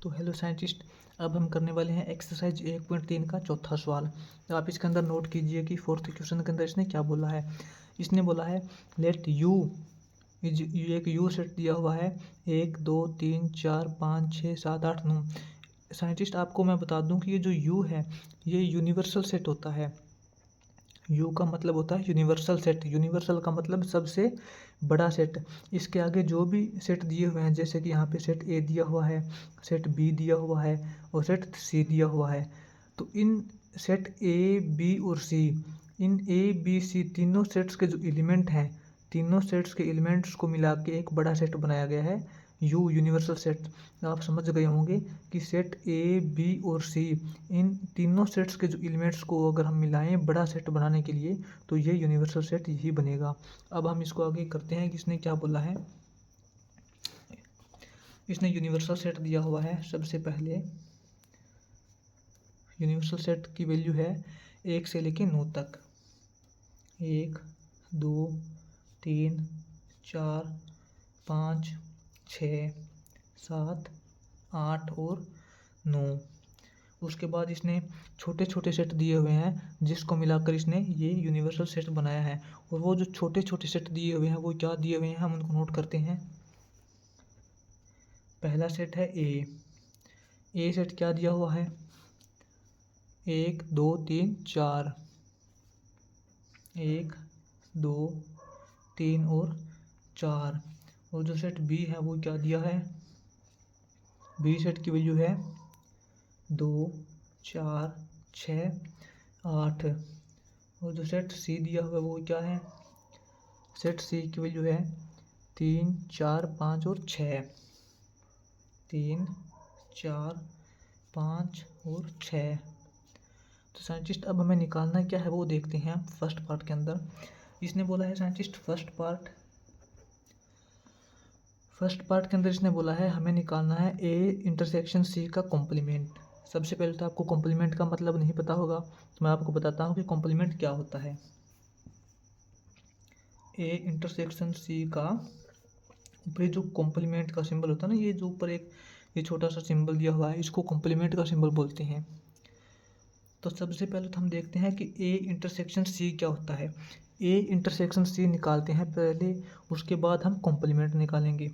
तो hello scientist, अब हम करने वाले हैं एक्सरसाइज 1.3 का चौथा सवाल। तो आप इसके अंदर नोट कीजिए कि फोर्थ क्वेश्चन के अंदर इसने क्या बोला है। इसने बोला है लेट यू इज, एक यू सेट दिया हुआ है 1 2 3 4 5 6 7 8 9। साइंटिस्ट आपको मैं बता दूं कि ये जो यू है ये यूनिवर्सल सेट होता है। यू का मतलब होता है यूनिवर्सल सेट। यूनिवर्सल का मतलब सबसे बड़ा सेट। इसके आगे जो भी सेट दिए हुए हैं, जैसे कि यहाँ पे सेट ए दिया हुआ है, सेट बी दिया हुआ है और सेट सी दिया हुआ है, तो इन सेट ए बी और सी, इन ए बी सी तीनों सेट्स के जो एलिमेंट हैं, तीनों सेट्स के एलिमेंट्स को मिला के एक बड़ा सेट बनाया गया है यू, यूनिवर्सल सेट। आप समझ गए होंगे कि सेट ए बी और सी, इन तीनों सेट्स के जो एलिमेंट्स को अगर हम मिलाएं बड़ा सेट बनाने के लिए तो ये यूनिवर्सल सेट यही बनेगा। अब हम इसको आगे करते हैं कि इसने क्या बोला है। इसने यूनिवर्सल सेट दिया हुआ है। सबसे पहले यूनिवर्सल सेट की वैल्यू है 1 से लेके 9 तक। 1 2 3 4 5 6 7 8 और 9। उसके बाद इसने छोटे छोटे सेट दिए हुए हैं जिसको मिलाकर इसने ये यूनिवर्सल सेट बनाया है। और वो जो छोटे छोटे सेट दिए हुए हैं वो क्या दिए हुए हैं हम उनको नोट करते हैं। पहला सेट है ए सेट क्या दिया हुआ है 1 2 3 4, 1 2 3 और 4। और जो सेट बी है वो क्या दिया है, बी सेट की वैल्यू है 2 4 6 8। और जो सेट सी दिया हुआ है वो क्या है, सेट सी की वैल्यू है 3 4 5 और 6। 3 4 5 और 6। तो साइंटिस्ट अब हमें निकालना क्या है वो देखते हैं हम फर्स्ट पार्ट के अंदर। इसने बोला है साइंटिस्ट फर्स्ट पार्ट के अंदर इसने बोला है हमें निकालना है ए इंटरसेक्शन सी का कॉम्प्लीमेंट। सबसे पहले तो आपको कॉम्प्लीमेंट का मतलब नहीं पता होगा, तो मैं आपको बताता हूँ कि कॉम्प्लीमेंट क्या होता है। ए इंटरसेक्शन सी का ऊपर जो कॉम्प्लीमेंट का सिंबल होता है ना, ये जो ऊपर एक ये छोटा सा सिंबल दिया हुआ है, इसको कॉम्प्लीमेंट का सिंबल बोलते हैं। तो सबसे पहले तो हम देखते हैं कि ए इंटरसेक्शन सी क्या होता है। ए इंटरसेक्शन सी निकालते हैं पहले, उसके बाद हम कॉम्प्लीमेंट निकालेंगे।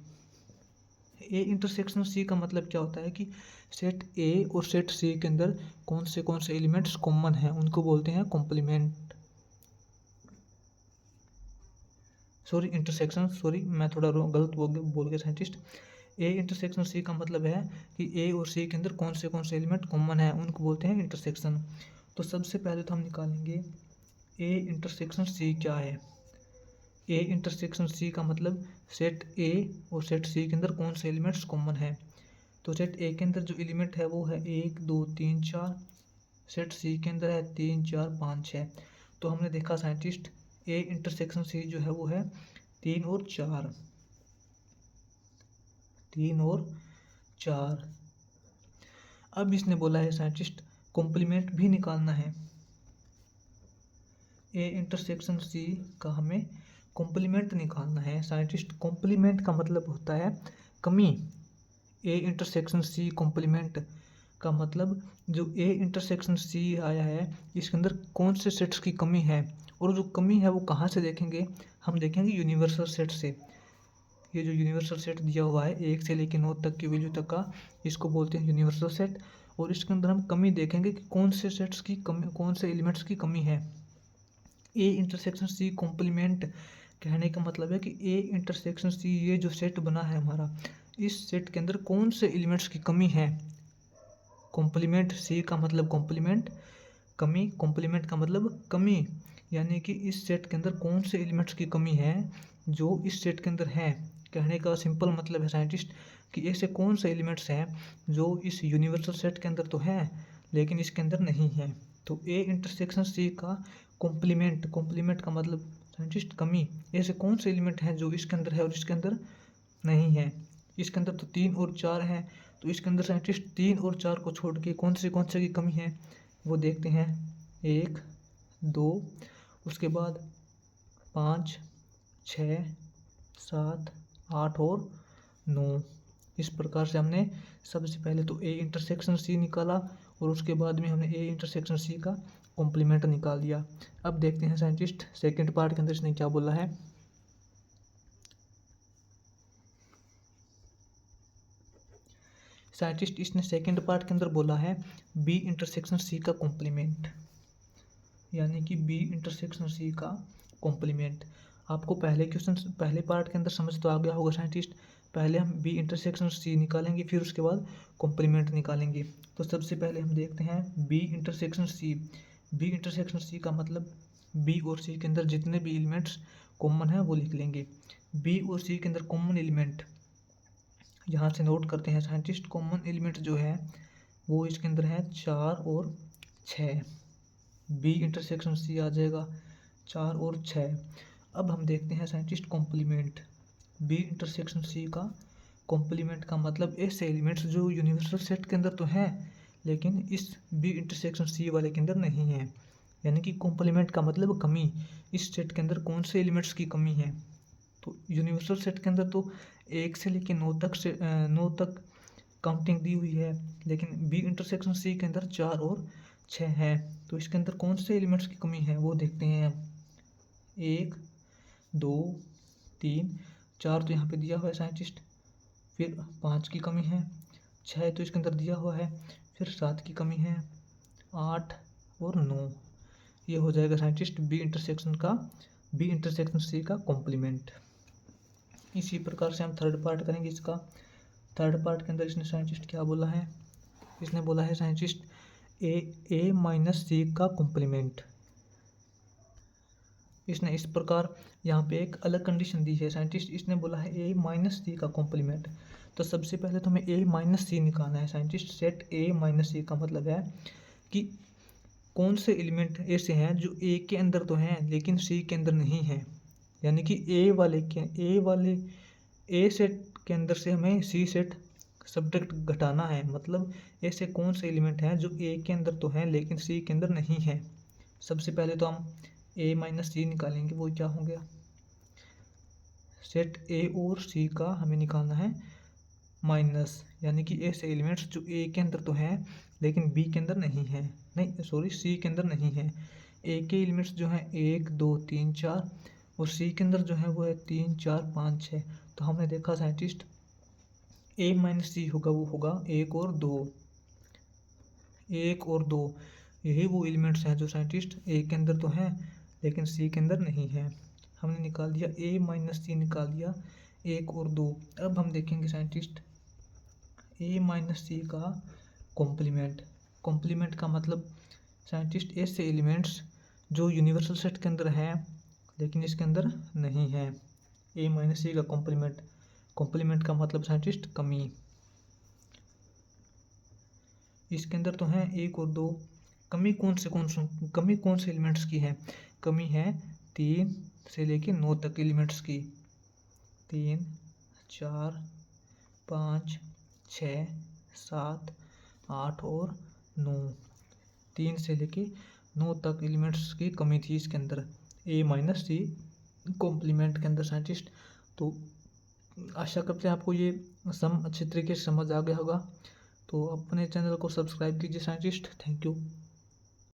ए इंटरसेक्शन सी का मतलब क्या होता है कि सेट ए और सेट सी के अंदर कौन से एलिमेंट्स कॉमन हैं उनको बोलते हैं कॉम्प्लीमेंट। सॉरी इंटरसेक्शन, सॉरी मैं थोड़ा गलत बोल गया साइंटिस्ट। ए इंटरसेक्शन सी का मतलब है कि ए और सी के अंदर कौन से एलिमेंट कॉमन है उनको बोलते हैं इंटरसेक्शन। तो सबसे पहले तो हम निकालेंगे ए इंटरसेक्शन सी क्या है। ए इंटरसेक्शन सी का मतलब सेट ए और सेट सी के अंदर कौन से एलिमेंट्स कॉमन है। तो सेट ए के अंदर जो एलिमेंट है वो है 1 2 3 4। सेट सी के अंदर है 3 4 5 6। तो हमने देखा साइंटिस्ट ए इंटरसेक्शन सी जो है वो है 3 और 4, 3 और 4। अब इसने बोला है साइंटिस्ट कॉम्प्लीमेंट भी निकालना है। ए इंटरसेक्शन सी का हमें कॉम्प्लीमेंट निकालना है साइंटिस्ट। कॉम्प्लीमेंट का मतलब होता है कमी। ए इंटरसेक्शन सी कॉम्प्लीमेंट का मतलब जो ए इंटरसेक्शन सी आया है इसके अंदर कौन से सेट्स की कमी है, और जो कमी है वो कहाँ से देखेंगे, हम देखेंगे यूनिवर्सल सेट से। ये जो यूनिवर्सल सेट दिया हुआ है 1 से लेकर 9 तक की वैल्यू तक का, इसको बोलते हैं यूनिवर्सल सेट। और इसके अंदर हम कमी देखेंगे कि कौन से सेट्स की कमी, कौन से एलिमेंट्स की कमी है। ए इंटरसेक्शन सी कॉम्प्लीमेंट कहने का मतलब है कि ए इंटरसेक्शन सी ये जो सेट बना है हमारा, इस सेट के अंदर कौन से एलिमेंट्स की कमी है। कॉम्प्लीमेंट सी का मतलब कॉम्प्लीमेंट, कमी, कॉम्प्लीमेंट का मतलब कमी, यानी कि इस सेट के अंदर कौन से एलिमेंट्स की कमी है जो इस सेट के अंदर है। कहने का सिंपल मतलब है साइंटिस्ट कि ऐसे कौन से एलिमेंट्स हैं जो इस यूनिवर्सल सेट के अंदर तो है लेकिन इसके अंदर नहीं है। तो ए इंटरसेक्शन सी का कॉम्प्लीमेंट, कॉम्प्लीमेंट का मतलब साइंटिस्ट कमी, ऐसे कौन से एलिमेंट हैं जो इसके अंदर है और इसके अंदर नहीं है। इसके अंदर तो 3 और 4 हैं, तो इसके अंदर साइंटिस्ट 3 और 4 को छोड़ के कौन से की कमी है वो देखते हैं। 1 2, उसके बाद 5 6 7 8 और 9। इस प्रकार से हमने सबसे पहले तो ए इंटरसेक्शन सी निकाला और उसके बाद में हमने ए इंटरसेक्शन सी का कॉम्प्लीमेंट निकाल दिया। अब देखते हैं साइंटिस्ट सेकंड पार्ट के अंदर इसने क्या बोला है। साइंटिस्ट इसने सेकंड पार्ट के अंदर बोला है बी इंटरसेक्शन सी का कॉम्प्लीमेंट, यानी कि बी इंटरसेक्शन सी का कॉम्प्लीमेंट। आपको पहले क्वेश्चन पहले पार्ट के अंदर समझ तो आ गया होगा साइंटिस्ट। पहले हम बी इंटरसेक्शन सी निकालेंगे, फिर उसके बाद कॉम्प्लीमेंट निकालेंगे। तो सबसे पहले हम देखते हैं B intersection C. B intersection C का मतलब बी और सी के अंदर जितने भी एलिमेंट्स कॉमन है वो लिख लेंगे। बी और सी के अंदर कॉमन एलिमेंट यहाँ से नोट करते हैं साइंटिस्ट। कॉमन एलिमेंट जो है वो इसके अंदर है 4 और 6। बी इंटरसेक्शन सी आ जाएगा 4 और 6। अब हम देखते हैं scientist complement. B intersection C का कॉम्प्लीमेंट का मतलब ऐसे एलिमेंट्स जो यूनिवर्सल सेट के अंदर तो हैं लेकिन इस बी इंटरसेक्शन सी वाले के अंदर नहीं है, यानी कि कॉम्प्लीमेंट का मतलब कमी। इस सेट के अंदर कौन से एलिमेंट्स की कमी है? तो यूनिवर्सल सेट के अंदर तो 1 से लेकर 9 तक काउंटिंग दी हुई है, लेकिन बी इंटरसेक्शन सी के अंदर 4 और 6 है। तो इसके अंदर कौन से एलिमेंट्स की कमी है वो देखते हैं। 1 2 3 4 तो यहाँ पे दिया हुआ है साइंटिस्ट, फिर 5 की कमी है, 6 तो इसके अंदर दिया हुआ है, फिर 7 की कमी है, 8 और 9। ये हो जाएगा साइंटिस्ट बी इंटरसेक्शन सी का कॉम्प्लीमेंट। इसी प्रकार से हम थर्ड पार्ट करेंगे इसका। थर्ड पार्ट के अंदर इसने साइंटिस्ट क्या बोला है? इसने बोला है साइंटिस्ट ए माइनस सी का कॉम्प्लीमेंट। इसने इस प्रकार यहाँ पे एक अलग कंडीशन दी है साइंटिस्ट। इसने बोला है ए माइनस सी का कॉम्प्लीमेंट। तो सबसे पहले तो हमें ए माइनस सी निकालना है साइंटिस्ट। सेट ए माइनस सी का मतलब है कि कौन से एलिमेंट ऐसे हैं जो ए के अंदर तो हैं लेकिन सी के अंदर नहीं है, यानी कि ए सेट के अंदर से हमें सी सेट सब्ट्रैक्ट घटाना है। मतलब ऐसे कौन से एलिमेंट हैं जो ए के अंदर तो हैं लेकिन सी के अंदर नहीं है। सबसे पहले तो हम ए माइनस सी निकालेंगे, वो क्या हो गया? सेट ए और सी का हमें निकालना है माइनस, यानी कि ऐसे एलिमेंट्स जो ए के अंदर तो हैं लेकिन बी के अंदर नहीं है, नहीं सॉरी सी के अंदर नहीं है। ए के एलिमेंट्स जो हैं 1 2 3 4 और सी के अंदर जो है वो है 3 4 5 6। तो हमने देखा साइंटिस्ट ए माइनस सी होगा वो होगा 1 और 2। 1 और 2 यही वो एलिमेंट्स हैं जो साइंटिस्ट ए के अंदर तो हैं लेकिन सी के अंदर नहीं है। हमने निकाल दिया ए माइनस सी, निकाल दिया 1 और 2। अब हम देखेंगे साइंटिस्ट ए माइनस सी का कॉम्प्लीमेंट। कॉम्प्लीमेंट का मतलब साइंटिस्ट ऐसे एलिमेंट्स जो यूनिवर्सल सेट के अंदर हैं लेकिन इसके अंदर नहीं है। ए माइनस सी का कॉम्प्लीमेंट। कॉम्प्लीमेंट का मतलब साइंटिस्ट कमी। इसके अंदर तो हैं 1 और 2। कमी कौन से एलिमेंट्स की है? कमी है 3 से लेके 9 तक एलिमेंट्स की। 3 4 5 6 7 8 और 9। 3 से लेके 9 तक एलिमेंट्स की कमी थी इसके अंदर ए माइनस सी कॉम्प्लीमेंट के अंदर साइंटिस्ट। तो आशा करते हैं आपको ये सम अच्छे तरीके से समझ आ गया होगा। तो अपने चैनल को सब्सक्राइब कीजिए साइंटिस्ट। Thank you.